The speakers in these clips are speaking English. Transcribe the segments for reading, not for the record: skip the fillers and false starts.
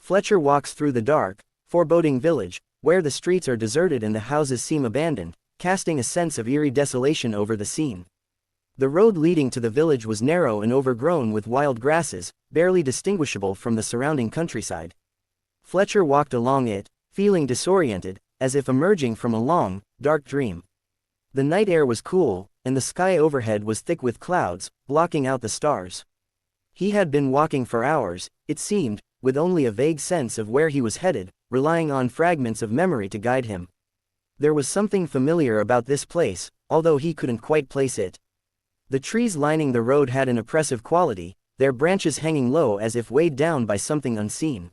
Fletcher walks through the dark, foreboding village, where the streets are deserted and the houses seem abandoned, casting a sense of eerie desolation over the scene. The road leading to the village was narrow and overgrown with wild grasses, barely distinguishable from the surrounding countryside. Fletcher walked along it, feeling disoriented, as if emerging from a long, dark dream. The night air was cool, and the sky overhead was thick with clouds, blocking out the stars. He had been walking for hours, it seemed, with only a vague sense of where he was headed, relying on fragments of memory to guide him. There was something familiar about this place, although he couldn't quite place it. The trees lining the road had an oppressive quality, their branches hanging low as if weighed down by something unseen.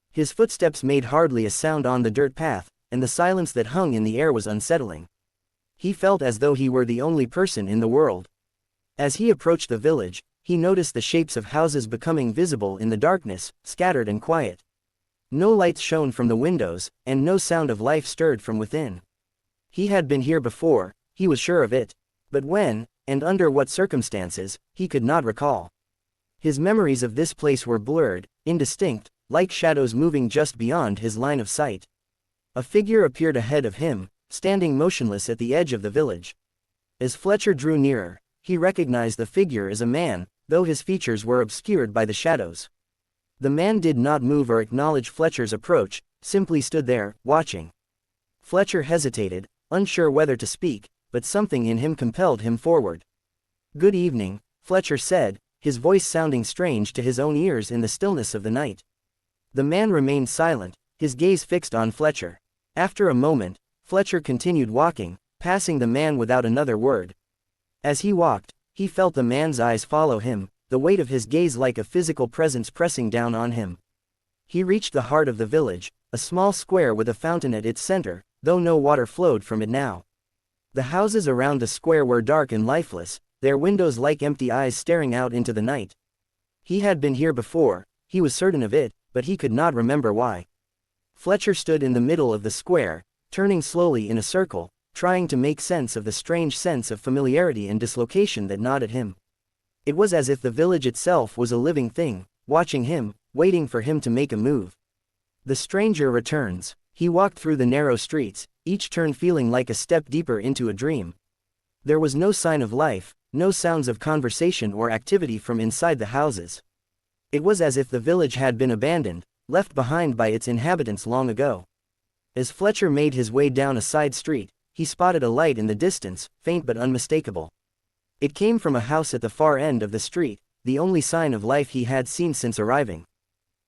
His footsteps made hardly a sound on the dirt path, and the silence that hung in the air was unsettling. He felt as though he were the only person in the world. As he approached the village, he noticed the shapes of houses becoming visible in the darkness, scattered and quiet. No lights shone from the windows, and no sound of life stirred from within. He had been here before, he was sure of it. But when, and under what circumstances, he could not recall. His memories of this place were blurred, indistinct, like shadows moving just beyond his line of sight. A figure appeared ahead of him, standing motionless at the edge of the village. As Fletcher drew nearer, he recognized the figure as a man, though his features were obscured by the shadows. The man did not move or acknowledge Fletcher's approach, simply stood there, watching. Fletcher hesitated, unsure whether to speak, but something in him compelled him forward. "Good evening," Fletcher said, his voice sounding strange to his own ears in the stillness of the night. The man remained silent, his gaze fixed on Fletcher. After a moment, Fletcher continued walking, passing the man without another word. As he walked, he felt the man's eyes follow him, the weight of his gaze like a physical presence pressing down on him. He reached the heart of the village, a small square with a fountain at its center, though no water flowed from it now. The houses around the square were dark and lifeless, their windows like empty eyes staring out into the night. He had been here before, he was certain of it, but he could not remember why. Fletcher stood in the middle of the square, turning slowly in a circle, trying to make sense of the strange sense of familiarity and dislocation that gnawed at him. It was as if the village itself was a living thing, watching him, waiting for him to make a move. The stranger returns. He walked through the narrow streets, each turn feeling like a step deeper into a dream. There was no sign of life, no sounds of conversation or activity from inside the houses. It was as if the village had been abandoned, left behind by its inhabitants long ago. As Fletcher made his way down a side street, he spotted a light in the distance, faint but unmistakable. It came from a house at the far end of the street, the only sign of life he had seen since arriving.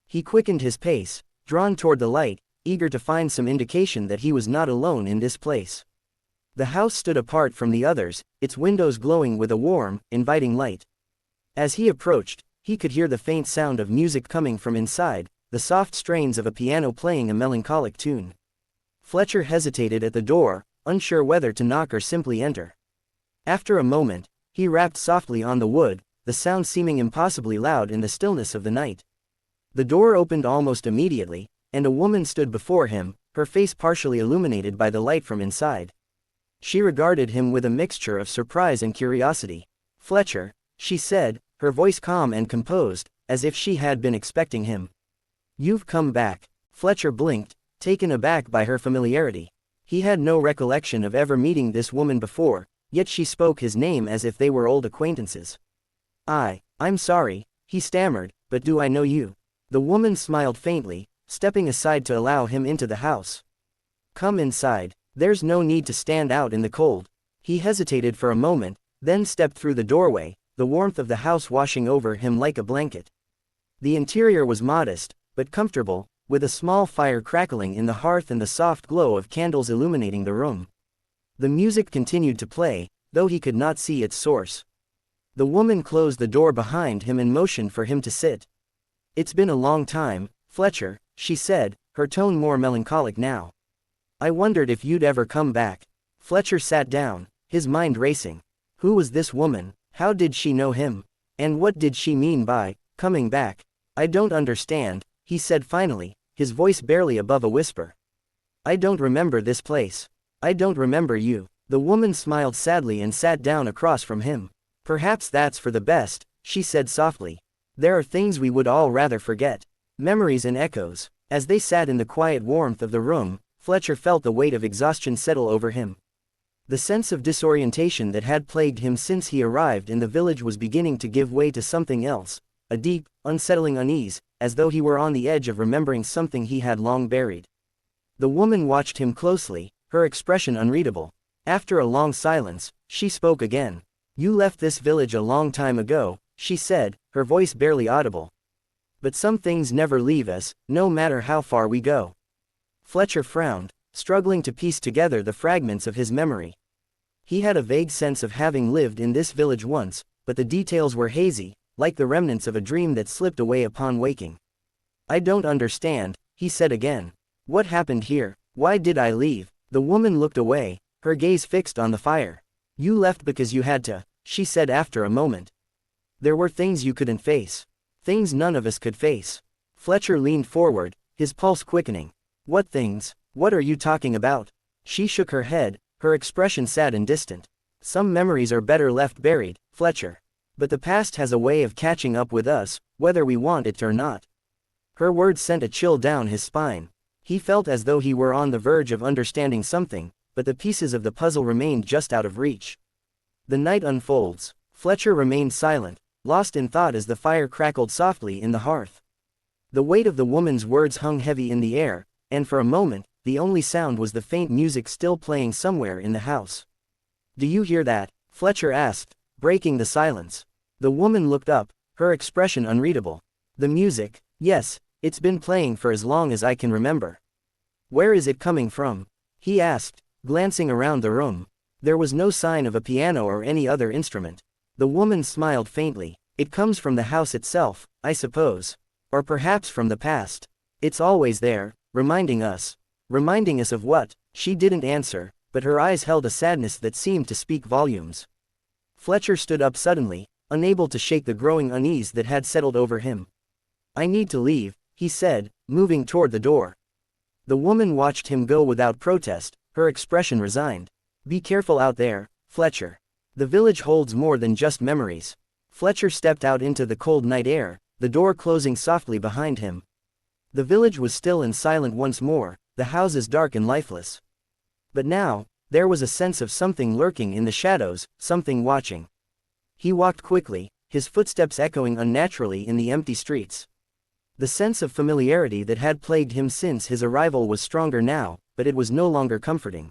He quickened his pace, drawn toward the light, eager to find some indication that he was not alone in this place. The house stood apart from the others, its windows glowing with a warm, inviting light. As he approached, he could hear the faint sound of music coming from inside, the soft strains of a piano playing a melancholic tune. Fletcher hesitated at the door, unsure whether to knock or simply enter. After a moment, he rapped softly on the wood, the sound seeming impossibly loud in the stillness of the night. The door opened almost immediately, and a woman stood before him, her face partially illuminated by the light from inside. She regarded him with a mixture of surprise and curiosity. "Fletcher," she said, her voice calm and composed, as if she had been expecting him. "You've come back." Fletcher blinked, taken aback by her familiarity. He had no recollection of ever meeting this woman before, yet she spoke his name as if they were old acquaintances. I'm sorry," he stammered, "but do I know you?" The woman smiled faintly, stepping aside to allow him into the house. "Come inside, there's no need to stand out in the cold." He hesitated for a moment, then stepped through the doorway, the warmth of the house washing over him like a blanket. The interior was modest, but comfortable, with a small fire crackling in the hearth and the soft glow of candles illuminating the room. The music continued to play, though he could not see its source. The woman closed the door behind him and motioned for him to sit. "It's been a long time, Fletcher," she said, her tone more melancholic now. "I wondered if you'd ever come back." Fletcher sat down, his mind racing. Who was this woman? How did she know him? And what did she mean by coming back? "I don't understand," he said finally, his voice barely above a whisper. "I don't remember this place. I don't remember you." The woman smiled sadly and sat down across from him. "Perhaps that's for the best," she said softly. "There are things we would all rather forget. Memories and echoes. As they sat in the quiet warmth of the room, Fletcher felt the weight of exhaustion settle over him. The sense of disorientation that had plagued him since he arrived in the village was beginning to give way to something else, a deep, unsettling unease, as though he were on the edge of remembering something he had long buried. The woman watched him closely, her expression unreadable. After a long silence, she spoke again. "You left this village a long time ago," she said, her voice barely audible. "But some things never leave us, no matter how far we go." Fletcher frowned, struggling to piece together the fragments of his memory. He had a vague sense of having lived in this village once, but the details were hazy, like the remnants of a dream that slipped away upon waking. "I don't understand," he said again. "What happened here? Why did I leave?" The woman looked away, her gaze fixed on the fire. "You left because you had to," she said after a moment. "There were things you couldn't face. Things none of us could face." Fletcher leaned forward, his pulse quickening. "What things? What are you talking about?" She shook her head, her expression sad and distant. "Some memories are better left buried, Fletcher. But the past has a way of catching up with us, whether we want it or not." Her words sent a chill down his spine. He felt as though he were on the verge of understanding something, but the pieces of the puzzle remained just out of reach. The night unfolds. Fletcher remained silent, lost in thought as the fire crackled softly in the hearth. The weight of the woman's words hung heavy in the air, and for a moment, the only sound was the faint music still playing somewhere in the house. "Do you hear that?" Fletcher asked, breaking the silence. The woman looked up, her expression unreadable. "The music? Yes, it's been playing for as long as I can remember." "Where is it coming from?" he asked, glancing around the room. There was no sign of a piano or any other instrument. The woman smiled faintly. "It comes from the house itself, I suppose. Or perhaps from the past. It's always there, reminding us." "Reminding us of what?" She didn't answer, but her eyes held a sadness that seemed to speak volumes. Fletcher stood up suddenly, unable to shake the growing unease that had settled over him. "I need to leave," he said, moving toward the door. The woman watched him go without protest, her expression resigned. "Be careful out there, Fletcher. The village holds more than just memories." Fletcher stepped out into the cold night air, the door closing softly behind him. The village was still and silent once more, the houses dark and lifeless. But now, there was a sense of something lurking in the shadows, something watching. He walked quickly, his footsteps echoing unnaturally in the empty streets. The sense of familiarity that had plagued him since his arrival was stronger now, but it was no longer comforting.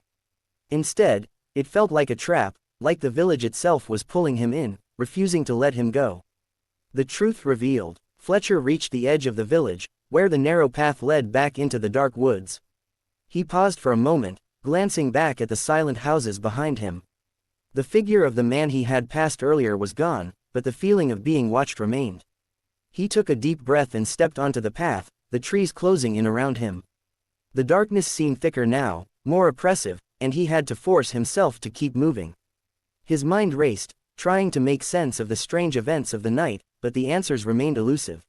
Instead, it felt like a trap, like the village itself was pulling him in, refusing to let him go. The truth revealed. Fletcher reached the edge of the village, where the narrow path led back into the dark woods. He paused for a moment, glancing back at the silent houses behind him. The figure of the man he had passed earlier was gone, but the feeling of being watched remained. He took a deep breath and stepped onto the path, the trees closing in around him. The darkness seemed thicker now, more oppressive, and he had to force himself to keep moving. His mind raced, trying to make sense of the strange events of the night, but the answers remained elusive.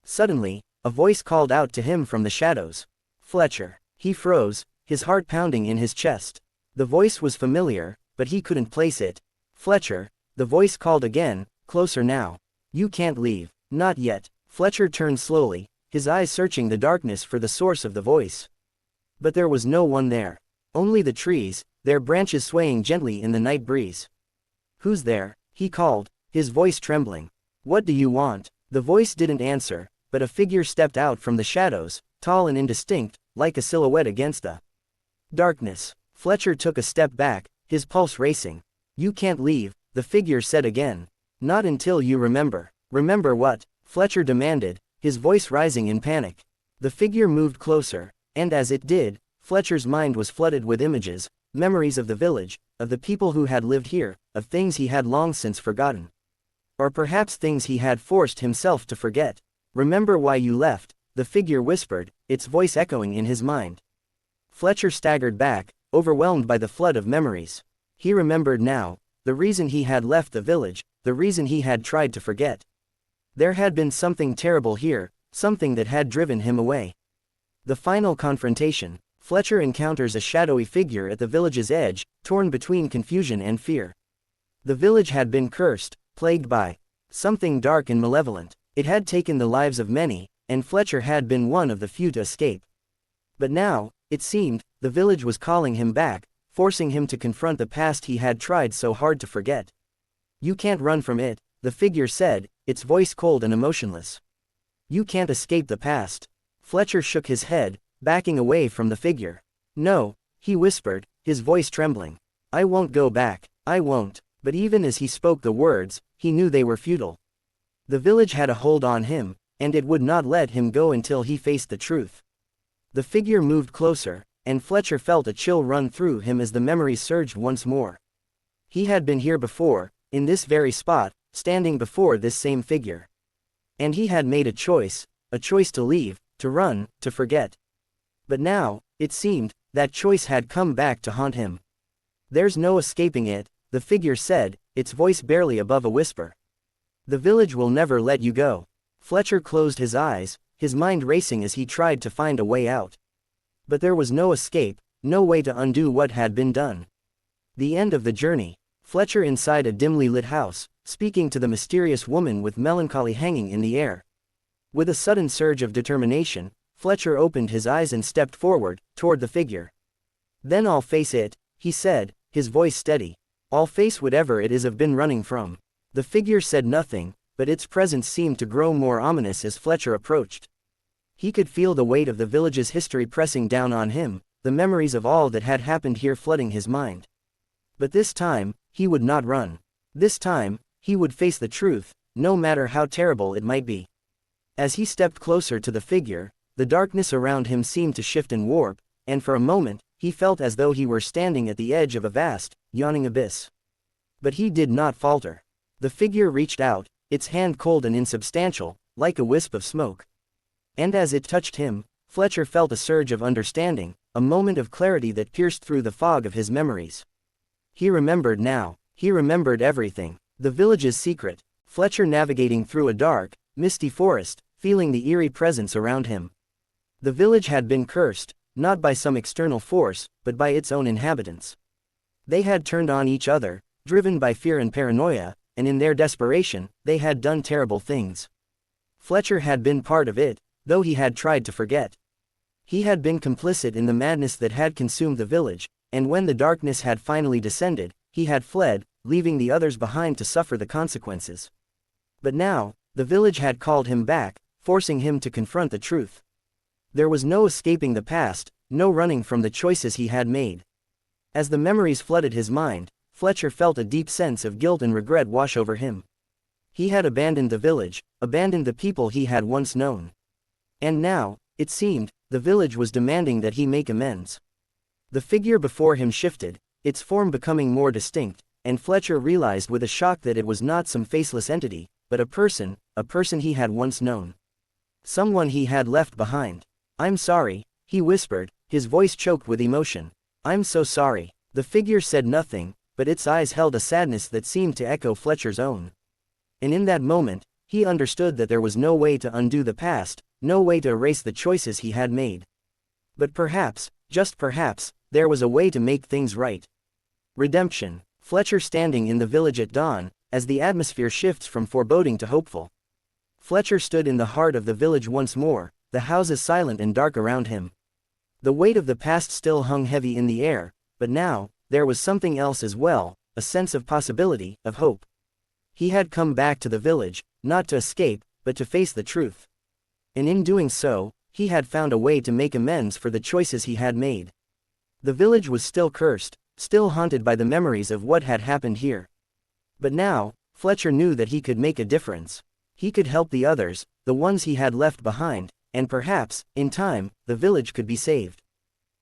Suddenly, a voice called out to him from the shadows. "Fletcher." He froze, his heart pounding in his chest. The voice was familiar, but he couldn't place it. "Fletcher," the voice called again, closer now. "You can't leave." "Not yet." Fletcher turned slowly, his eyes searching the darkness for the source of the voice. But there was no one there. Only the trees, their branches swaying gently in the night breeze. "Who's there?" he called, his voice trembling. "What do you want?" The voice didn't answer, but a figure stepped out from the shadows, tall and indistinct, like a silhouette against the darkness. Fletcher took a step back, his pulse racing. "You can't leave," the figure said again. "Not until you remember." "Remember what?" Fletcher demanded, his voice rising in panic. The figure moved closer, and as it did, Fletcher's mind was flooded with images, memories of the village, of the people who had lived here, of things he had long since forgotten. Or perhaps things he had forced himself to forget. "Remember why you left," the figure whispered, its voice echoing in his mind. Fletcher staggered back, overwhelmed by the flood of memories. He remembered now, the reason he had left the village, the reason he had tried to forget. There had been something terrible here, something that had driven him away. The final confrontation. Fletcher encounters a shadowy figure at the village's edge, torn between confusion and fear. The village had been cursed, plagued by something dark and malevolent. It had taken the lives of many, and Fletcher had been one of the few to escape. But now, it seemed, the village was calling him back, forcing him to confront the past he had tried so hard to forget. "You can't run from it," the figure said, its voice cold and emotionless. "You can't escape the past." Fletcher shook his head, backing away from the figure. "No," he whispered, his voice trembling. "I won't go back, I won't." But even as he spoke the words, he knew they were futile. The village had a hold on him, and it would not let him go until he faced the truth. The figure moved closer, and Fletcher felt a chill run through him as the memories surged once more. He had been here before, in this very spot, standing before this same figure. And he had made a choice to leave, to run, to forget. But now, it seemed, that choice had come back to haunt him. "There's no escaping it," the figure said, its voice barely above a whisper. "The village will never let you go." Fletcher closed his eyes, his mind racing as he tried to find a way out. But there was no escape, no way to undo what had been done. The end of the journey. Fletcher inside a dimly lit house, speaking to the mysterious woman with melancholy hanging in the air. With a sudden surge of determination, Fletcher opened his eyes and stepped forward, toward the figure. "Then I'll face it," he said, his voice steady. "I'll face whatever it is I've been running from." The figure said nothing, but its presence seemed to grow more ominous as Fletcher approached. He could feel the weight of the village's history pressing down on him, the memories of all that had happened here flooding his mind. But this time, he would not run. This time, he would face the truth, no matter how terrible it might be. As he stepped closer to the figure, the darkness around him seemed to shift and warp, and for a moment, he felt as though he were standing at the edge of a vast, yawning abyss. But he did not falter. The figure reached out, its hand cold and insubstantial, like a wisp of smoke. And as it touched him, Fletcher felt a surge of understanding, a moment of clarity that pierced through the fog of his memories. He remembered now. He remembered everything. The village's secret. Fletcher navigating through a dark, misty forest, feeling the eerie presence around him. The village had been cursed, not by some external force, but by its own inhabitants. They had turned on each other, driven by fear and paranoia, and in their desperation, they had done terrible things. Fletcher had been part of it, though he had tried to forget. He had been complicit in the madness that had consumed the village, and when the darkness had finally descended, he had fled, leaving the others behind to suffer the consequences. But now, the village had called him back, forcing him to confront the truth. There was no escaping the past, no running from the choices he had made. As the memories flooded his mind, Fletcher felt a deep sense of guilt and regret wash over him. He had abandoned the village, abandoned the people he had once known. And now, it seemed, the village was demanding that he make amends. The figure before him shifted, its form becoming more distinct, and Fletcher realized with a shock that it was not some faceless entity, but a person he had once known. Someone he had left behind. "I'm sorry," he whispered, his voice choked with emotion. "I'm so sorry." The figure said nothing, but its eyes held a sadness that seemed to echo Fletcher's own. And in that moment, he understood that there was no way to undo the past, no way to erase the choices he had made. But perhaps, just perhaps, there was a way to make things right. Redemption. Fletcher standing in the village at dawn, as the atmosphere shifts from foreboding to hopeful. Fletcher stood in the heart of the village once more, the houses silent and dark around him. The weight of the past still hung heavy in the air, but now, there was something else as well, a sense of possibility, of hope. He had come back to the village, not to escape, but to face the truth. And in doing so, he had found a way to make amends for the choices he had made. The village was still cursed, still haunted by the memories of what had happened here. But now, Fletcher knew that he could make a difference. He could help the others, the ones he had left behind, and perhaps, in time, the village could be saved.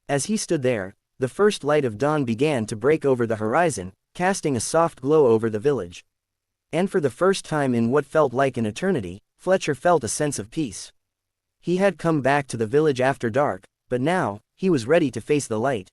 As he stood there, the first light of dawn began to break over the horizon, casting a soft glow over the village. And for the first time in what felt like an eternity, Fletcher felt a sense of peace. He had come back to the village after dark, but now, he was ready to face the light.